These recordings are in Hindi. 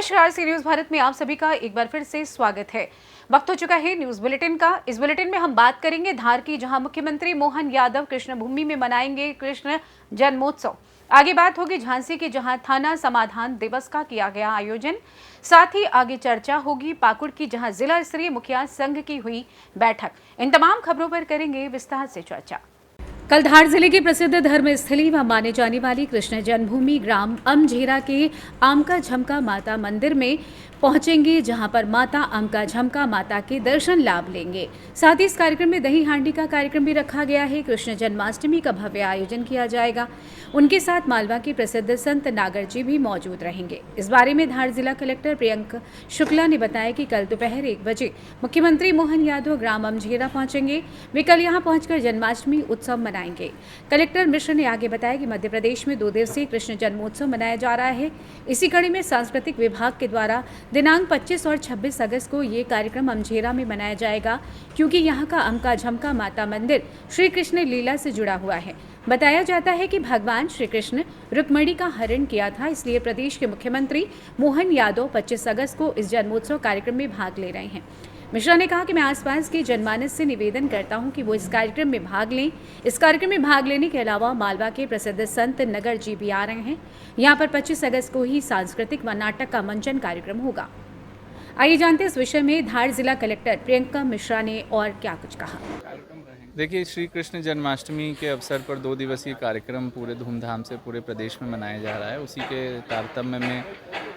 नमस्कार, सी न्यूज भारत में आप सभी का एक बार फिर से स्वागत है। वक्त हो चुका है न्यूज बुलेटिन का। इस बुलेटिन में हम बात करेंगे धार की, जहां मुख्यमंत्री मोहन यादव कृष्ण भूमि में मनाएंगे कृष्ण जन्मोत्सव। आगे बात होगी झांसी की, जहां थाना समाधान दिवस का किया गया आयोजन। साथ ही आगे चर्चा होगी पाकुड़ की, जहां जिला स्तरीय मुखिया संघ की हुई बैठक। इन तमाम खबरों पर करेंगे विस्तार से चर्चा। कल धार जिले की प्रसिद्ध धर्मस्थली व माने जाने वाली कृष्ण जन्मभूमि ग्राम अमझेरा के आमका झमका माता मंदिर में पहुंचेंगे, जहां पर माता आमका झमका माता के दर्शन लाभ लेंगे। साथ ही इस कार्यक्रम में दही हांडी का कार्यक्रम भी रखा गया है। कृष्ण जन्माष्टमी का भव्य आयोजन किया जाएगा। उनके साथ मालवा के प्रसिद्ध संत नागर जी भी मौजूद रहेंगे। इस बारे में धार जिला कलेक्टर प्रियंक शुक्ला ने बताया कि कल दोपहर 1 बजे मुख्यमंत्री मोहन यादव ग्राम अमझेरा पहुंचेंगे। वे कल यहां पहुंचकर जन्माष्टमी उत्सव मनाएंगे। कलेक्टर मिश्र ने आगे बताया कि मध्य प्रदेश में 2 दिवसीय कृष्ण जन्मोत्सव मनाया जा रहा है। इसी कड़ी में सांस्कृतिक विभाग के द्वारा दिनांक 25 और 26 अगस्त को ये कार्यक्रम अमझेरा में मनाया जाएगा, क्योंकि यहाँ का अमका झमका माता मंदिर श्री कृष्ण लीला से जुड़ा हुआ है। बताया जाता है कि भगवान श्री कृष्ण रुक्मिणी का हरण किया था, इसलिए प्रदेश के मुख्यमंत्री मोहन यादव 25 अगस्त को इस जन्मोत्सव कार्यक्रम में भाग ले रहे हैं। मिश्रा ने कहा कि मैं आसपास के जनमानस से निवेदन करता हूं कि वो इस कार्यक्रम में भाग लें। इस कार्यक्रम में भाग लेने के अलावा मालवा के प्रसिद्ध संत नगर जी भी आ रहे हैं। यहां पर 25 अगस्त को ही सांस्कृतिक व नाटक का मंचन कार्यक्रम होगा। आइए जानते हैं इस विषय में धार जिला कलेक्टर प्रियंका मिश्रा ने और क्या कुछ कहा। देखिए, श्री कृष्ण जन्माष्टमी के अवसर पर 2 दिवसीय कार्यक्रम पूरे धूमधाम से पूरे प्रदेश में मनाया जा रहा है। उसी के तारतम्य में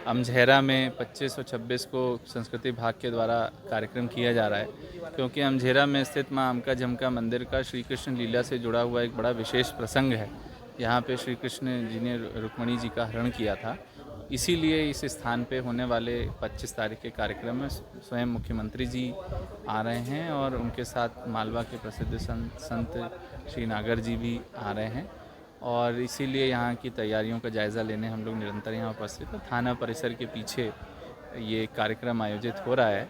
अमझेरा में 25 और 26 को संस्कृति विभाग के द्वारा कार्यक्रम किया जा रहा है, क्योंकि अमझेरा में स्थित मां आमका झमका मंदिर का श्री कृष्ण लीला से जुड़ा हुआ एक बड़ा विशेष प्रसंग है। यहाँ पे श्री कृष्ण जी ने रुक्मिणी जी का हरण किया था। इसीलिए इस स्थान पे होने वाले 25 तारीख के कार्यक्रम में स्वयं मुख्यमंत्री जी आ रहे हैं और उनके साथ मालवा के प्रसिद्ध संत श्री नागर जी भी आ रहे हैं। और इसीलिए यहाँ की तैयारियों का जायज़ा लेने हम लोग निरंतर यहाँ उपस्थित हैं। थाना परिसर के पीछे ये कार्यक्रम आयोजित हो रहा है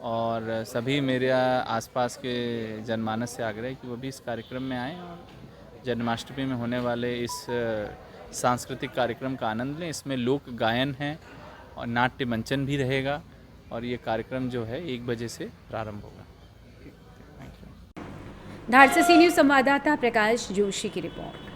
और सभी मेरे आसपास के जनमानस से आग्रह है कि वो भी इस कार्यक्रम में आएँ और जन्माष्टमी में होने वाले इस सांस्कृतिक कार्यक्रम का आनंद लें। इसमें लोक गायन है और नाट्य मंचन भी रहेगा और ये कार्यक्रम जो है 1 बजे से प्रारंभ होगा। धार से सी न्यूज संवाददाता प्रकाश जोशी की रिपोर्ट।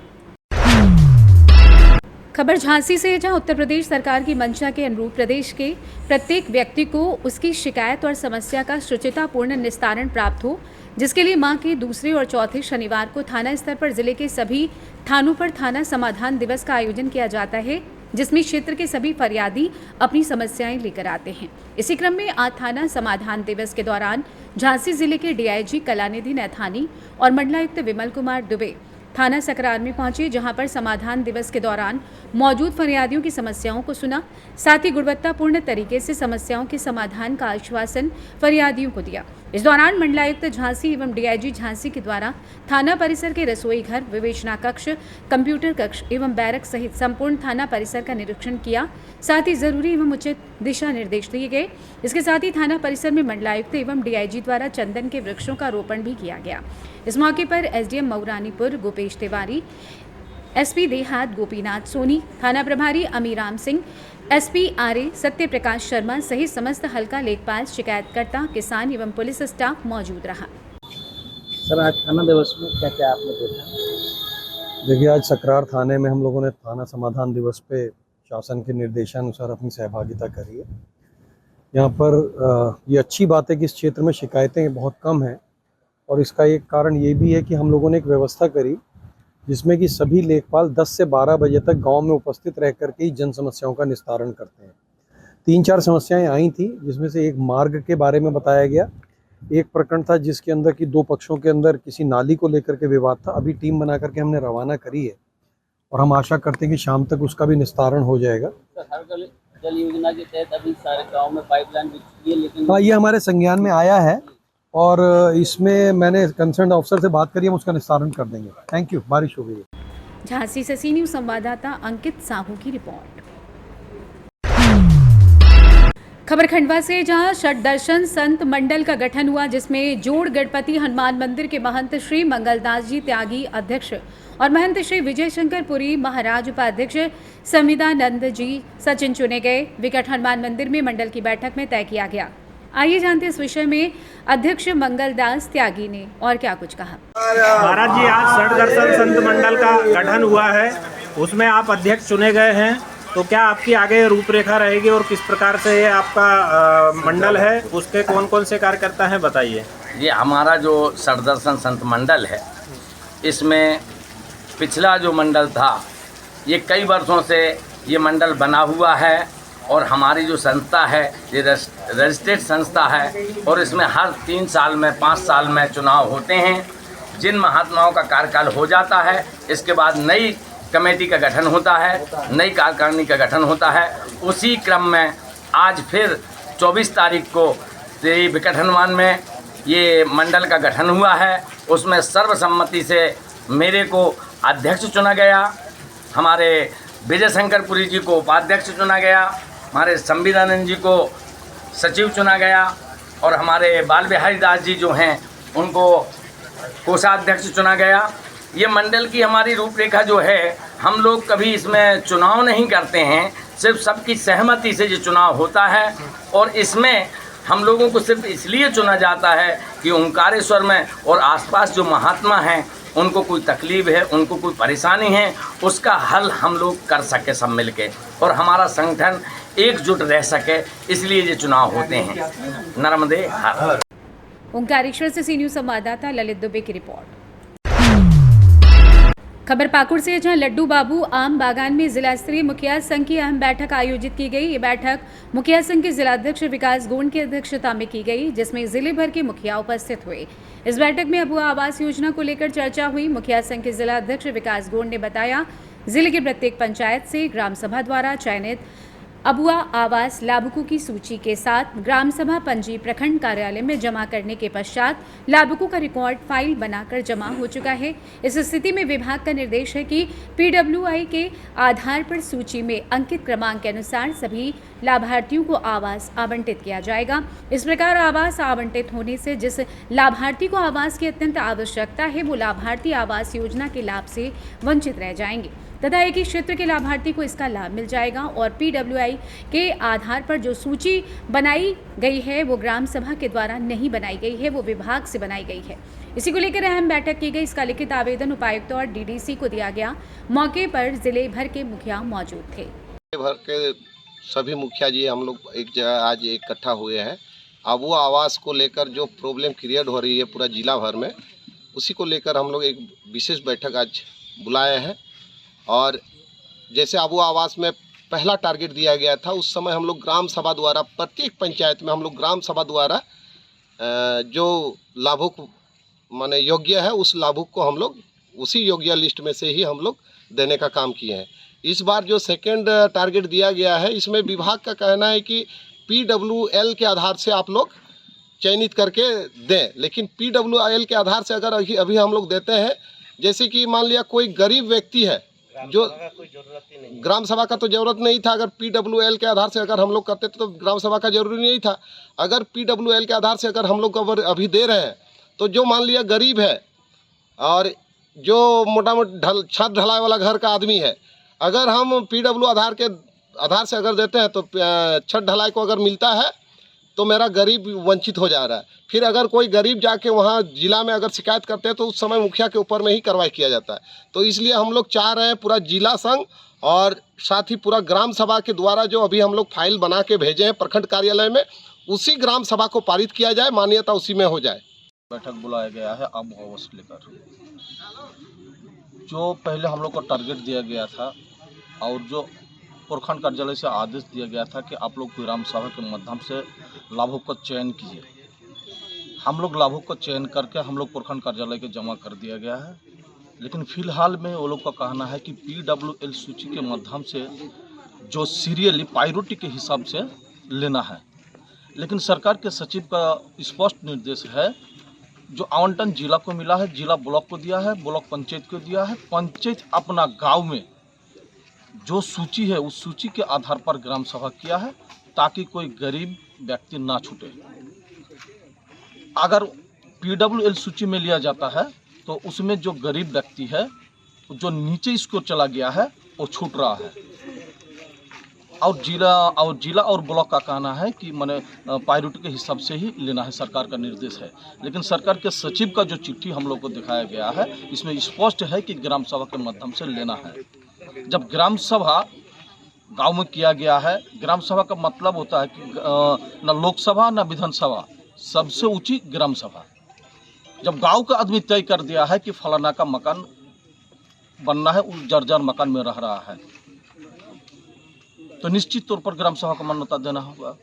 खबर झांसी से, जहां उत्तर प्रदेश सरकार की मंशा के अनुरूप प्रदेश के प्रत्येक व्यक्ति को उसकी शिकायत और समस्या का शुचितापूर्ण निस्तारण प्राप्त हो, जिसके लिए माह के दूसरे और चौथे शनिवार को थाना स्तर पर जिले के सभी थानों पर थाना समाधान दिवस का आयोजन किया जाता है, जिसमें क्षेत्र के सभी फरियादी अपनी समस्याएं लेकर आते हैं। इसी क्रम में आज थाना समाधान दिवस के दौरान झांसी जिले के डीआईजी कलानिधि नैथानी और मंडलायुक्त विमल कुमार दुबे थाना सकरार में पहुंचे, जहां पर समाधान दिवस के दौरान मौजूद फरियादियों की समस्याओं को सुना। साथ ही गुणवत्तापूर्ण तरीके से समस्याओं के समाधान का आश्वासन फरियादियों को दिया। इस दौरान मंडलायुक्त झांसी एवं डीआईजी झांसी के द्वारा थाना परिसर के रसोई घर, विवेचना कक्ष, कंप्यूटर कक्ष एवं बैरक सहित संपूर्ण थाना परिसर का निरीक्षण किया। साथ ही जरूरी एवं उचित दिशा निर्देश दिए गए। इसके साथ ही थाना परिसर में मंडलायुक्त एवं डीआईजी द्वारा चंदन के वृक्षों का रोपण भी किया गया। इस मौके पर एसडीएम मऊरानीपुर गोपेश तिवारी, एसपी देहात गोपीनाथ सोनी, थाना प्रभारी अमीराम सिंह, एसपी आरए सत्य प्रकाश शर्मा सहित समस्त हल्का लेखपाल, शिकायतकर्ता, किसान एवं पुलिस स्टाफ मौजूद रहा। सर, आज थाना दिवस में क्या क्या आपने देखा? देखिए, आज सकरार थाने में हम लोगों ने थाना समाधान दिवस पे शासन के निर्देशानुसार अपनी सहभागिता करी है। यहाँ पर ये अच्छी बात है कि इस क्षेत्र में शिकायतें बहुत कम हैं और इसका एक कारण ये भी है कि हम लोगों ने एक व्यवस्था करी जिसमें कि सभी लेखपाल 10 से 12 बजे तक गांव में उपस्थित रह करके ही जन समस्याओं का निस्तारण करते हैं। 3-4 समस्याएं आई थी, जिसमें से एक मार्ग के बारे में बताया गया। एक प्रकरण था जिसके अंदर कि 2 पक्षों के अंदर किसी नाली को लेकर के विवाद था। अभी टीम बना करके हमने रवाना करी है और हम आशा करते हैं कि शाम तक उसका भी निस्तारण हो जाएगा। हर जल योजना के तहत अभी सारे गाँव में पाइपलाइन बिछी है, लेकिन हाँ, ये हमारे संज्ञान में आया है और इसमें मैंने कंसर्न अफसर से बात करी, हम उसका निस्तारण कर देंगे। Thank you. बारिश हो गई है। झांसी से सी न्यूज संवाददाता अंकित साहू की रिपोर्ट। खबर खंडवा से, जहां षट दर्शन संत मंडल का गठन हुआ, जिसमें जोड़ गणपति हनुमान मंदिर के महंत श्री मंगलदास जी त्यागी अध्यक्ष और महंत श्री विजय शंकर पुरी महाराज उपाध्यक्ष संविदानंद जी सचिन चुने गए। विकट हनुमान मंदिर में मंडल की बैठक में तय किया गया। आइए जानते इस विषय में अध्यक्ष मंगलदास त्यागी ने और क्या कुछ कहा। महाराज जी, आज षट दर्शन संत मंडल का गठन हुआ है, उसमें आप अध्यक्ष चुने गए हैं, तो क्या आपकी आगे रूपरेखा रहेगी और किस प्रकार से ये आपका मंडल है, उसके कौन कौन से कार्यकर्ता हैं, बताइए। ये हमारा जो षट दर्शन संत मंडल है, इसमें पिछला जो मंडल था ये कई वर्षों से ये मंडल बना हुआ है और हमारी जो संस्था है ये रजिस्टर्ड संस्था है और इसमें हर 3 साल में 5 साल में चुनाव होते हैं। जिन महात्माओं का कार्यकाल हो जाता है इसके बाद नई कमेटी का गठन होता है, नई कार्यकारिणी का गठन होता है। उसी क्रम में आज फिर 24 तारीख को श्री विकट हनुमान में ये मंडल का गठन हुआ है। उसमें सर्वसम्मति से मेरे को अध्यक्ष चुना गया, हमारे विजय शंकर पुरी जी को उपाध्यक्ष चुना गया, हमारे संविदानंद जी को सचिव चुना गया और हमारे बाल बिहारी दास जी जो हैं उनको कोषाध्यक्ष चुना गया। ये मंडल की हमारी रूपरेखा जो है, हम लोग कभी इसमें चुनाव नहीं करते हैं, सिर्फ सबकी सहमति से ये चुनाव होता है और इसमें हम लोगों को सिर्फ इसलिए चुना जाता है कि ओंकारेश्वर में और आसपास जो महात्मा हैं उनको कोई तकलीफ़ है, उनको कोई परेशानी है, उसका हल हम लोग कर सके सब मिलके और हमारा संगठन एकजुट रह सके, इसलिए ये चुनाव होते हैं। नर्मदे हर। ओंकारेश्वर से सी न्यूज़ संवाददाता ललित दुबे की रिपोर्ट। खबर पाकुड़ से, जहां लड्डू बाबू आम बागान में जिला स्तरीय मुखिया संघ की अहम बैठक आयोजित की गई। ये बैठक मुखिया संघ के जिलाध्यक्ष विकास गोंड की अध्यक्षता में की गई, जिसमें जिले भर के मुखिया उपस्थित हुए। इस बैठक में अबुआ आवास योजना को लेकर चर्चा हुई। मुखिया संघ के जिलाध्यक्ष विकास गोंड ने बताया, जिले के प्रत्येक पंचायत से ग्राम सभा द्वारा चयनित अबुआ आवास लाभुकों की सूची के साथ ग्राम सभा पंजी प्रखंड कार्यालय में जमा करने के पश्चात लाभुकों का रिकॉर्ड फाइल बनाकर जमा हो चुका है। इस स्थिति में विभाग का निर्देश है कि PWI के आधार पर सूची में अंकित क्रमांक के अनुसार सभी लाभार्थियों को आवास आवंटित किया जाएगा। इस प्रकार आवास आवंटित होने से जिस लाभार्थी को आवास की अत्यंत आवश्यकता है, वो लाभार्थी आवास योजना के लाभ से वंचित रह जाएंगे तथा एक ही क्षेत्र के लाभार्थी को इसका लाभ मिल जाएगा। और PWI के आधार पर जो सूची बनाई गई है वो ग्राम सभा के द्वारा नहीं बनाई गई है, वो विभाग से बनाई गई है। इसी को लेकर अहम बैठक की गई। इसका लिखित आवेदन उपायुक्त और DDC को दिया गया। मौके पर जिले भर के मुखिया मौजूद थे। भर के सभी मुखिया जी हम लोग एक जगह आज इकट्ठा हुए हैं। अब वो आवास को लेकर जो प्रॉब्लम क्रिएट हो रही है पूरा जिला भर में, उसी को लेकर हम लोग एक विशेष बैठक आज बुलाए हैं। और जैसे अबू आवास में पहला टारगेट दिया गया था, उस समय हम लोग ग्राम सभा द्वारा प्रत्येक पंचायत में हम लोग ग्राम सभा द्वारा जो लाभुक माने योग्य है उस लाभुक को हम लोग उसी योग्य लिस्ट में से ही हम लोग देने का काम किए हैं। इस बार जो सेकेंड टारगेट दिया गया है, इसमें विभाग का कहना है कि PWL के आधार से आप लोग चयनित करके दें, लेकिन PWL के आधार से अगर अभी हम लोग देते हैं, जैसे कि मान लिया कोई गरीब व्यक्ति है जो ग्राम सभा का तो जरूरत नहीं था, अगर PWL के आधार से अगर हम लोग करते तो ग्राम सभा का जरूरी नहीं था। अगर PWL के आधार से अगर हम लोग अभी दे रहे हैं तो जो मान लिया गरीब है और जो मोटा मोटा छत ढलाई वाला घर का आदमी है, अगर हम PW आधार से अगर देते हैं तो छत ढलाई को अगर मिलता है तो मेरा गरीब वंचित हो जा रहा है। फिर अगर कोई गरीब जाके वहाँ जिला में अगर शिकायत करते हैं तो उस समय मुखिया के ऊपर में ही कार्रवाई किया जाता है। तो इसलिए हम लोग चाह रहे हैं पूरा जिला संघ और साथ ही पूरा ग्राम सभा के द्वारा जो अभी हम लोग फाइल बना के भेजे हैं प्रखंड कार्यालय में, उसी ग्राम सभा को पारित किया जाए, मान्यता उसी में हो जाए। बैठक बुलाया गया है अब आवास लेकर। जो पहले हम लोग को टारगेट दिया गया था और जो प्रखंड कार्यालय से आदेश दिया गया था कि आप लोग ग्राम सभा के माध्यम से लाभुक का चयन कीजिए, हम लोग लाभुक का चयन करके हम लोग प्रखंड कार्यालय के जमा कर दिया गया है। लेकिन फिलहाल में वो लोग का कहना है कि PWL सूची के माध्यम से जो सीरियली प्रायोरिटी के हिसाब से लेना है। लेकिन सरकार के सचिव का स्पष्ट निर्देश है, जो आवंटन जिला को मिला है जिला ब्लॉक को दिया है, ब्लॉक पंचायत को दिया है, पंचायत अपना गांव में जो सूची है उस सूची के आधार पर ग्राम सभा किया है ताकि कोई गरीब व्यक्ति ना छूटे। अगर PWL सूची में लिया जाता है तो उसमें जो गरीब व्यक्ति है, जो नीचे इसको चला गया है, वो छूट रहा है। और जिला और ब्लॉक का कहना है कि मैंने प्रायोरिटी के हिसाब से ही लेना है, सरकार का निर्देश है। लेकिन सरकार के सचिव का जो चिट्ठी हम लोग को दिखाया गया है, इसमें स्पष्ट है कि ग्राम सभा के माध्यम से लेना है। जब ग्राम सभा गांव में किया गया है, ग्राम सभा का मतलब होता है कि न लोकसभा न विधानसभा, सबसे ऊंची ग्राम सभा। जब गांव का आदमी तय कर दिया है कि फलाना का मकान बनना है, उस जर्जर मकान में रह रहा है, तो निश्चित तौर पर ग्राम सभा को मान्यता देना होगा।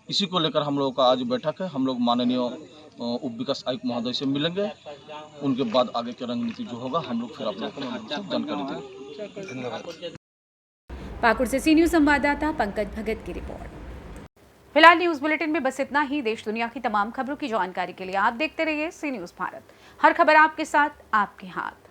इसी को लेकर हम लोगों का आज बैठक है। हम लोग माननीय उप विकास आयुक्त महोदय से मिलेंगे, उनके बाद आगे की रणनीति जो होगा हम लोग फिर आप लोगों को जानकारी देंगे। धन्यवाद। पाकुड़ से सी न्यूज संवाददाता पंकज भगत की रिपोर्ट। फिलहाल न्यूज बुलेटिन में बस इतना ही। देश दुनिया की तमाम खबरों की जानकारी के लिए आप देखते रहिए सी न्यूज भारत। हर खबर आपके साथ, आपके हाथ।